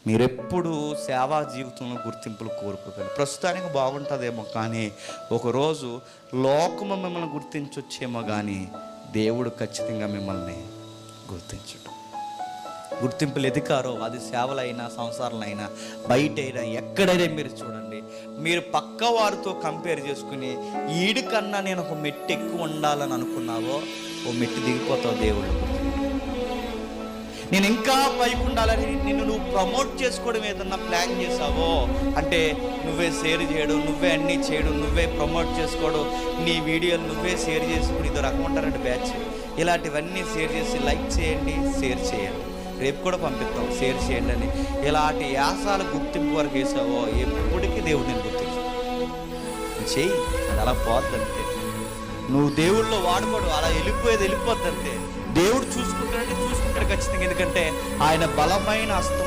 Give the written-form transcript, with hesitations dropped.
మీరెప్పుడు సేవా జీవితంలో గుర్తింపులు కోరుకోకండి. ప్రస్తుతానికి బాగుంటుందేమో, కానీ ఒకరోజు లోకము మిమ్మల్ని గుర్తించొచ్చేమో, కానీ దేవుడు ఖచ్చితంగా మిమ్మల్ని గుర్తించడు. గుర్తింపులు ఎదికారో అది సేవలైనా సంసారాలైనా బయటైనా ఎక్కడైనా మీరు చూడండి, మీరు పక్క వారితో కంపేర్ చేసుకుని ఈడికన్నా నేను ఒక మెట్టు ఎక్కువ ఉండాలని అనుకున్నావో ఓ మెట్టు దిగిపోతావు. దేవుళ్ళు నేను ఇంకా పైకి ఉండాలని నిన్ను నువ్వు ప్రమోట్ చేసుకోవడం ఏదన్నా ప్లాన్ చేసావో, అంటే నువ్వే షేర్ చేయడం, నువ్వే అన్నీ చేయడం, నువ్వే ప్రమోట్ చేసుకోవడం, నీ వీడియోలు నువ్వే షేర్ చేసుకుని ఇదో రకం ఉంటారంటే బ్యాచ్, ఇలాంటివన్నీ షేర్ చేసి లైక్ చేయండి, షేర్ చేయండి, రేపు కూడా పంపిస్తాం షేర్ చేయండి అని ఇలాంటి యాసాల గుర్తింపు వరకు వేసావో ఎప్పటికీ దేవుడు నేను గుర్తించు చెయ్యి. అది అలా పోద్దంతే. నువ్వు దేవుళ్ళో వాడబడు, అలా వెళ్ళిపోద్దంతే. దేవుడు చూసుకుంటాడంటే చూసుకుంటాడు ఖచ్చితంగా, ఎందుకంటే ఆయన బలమైన హస్తం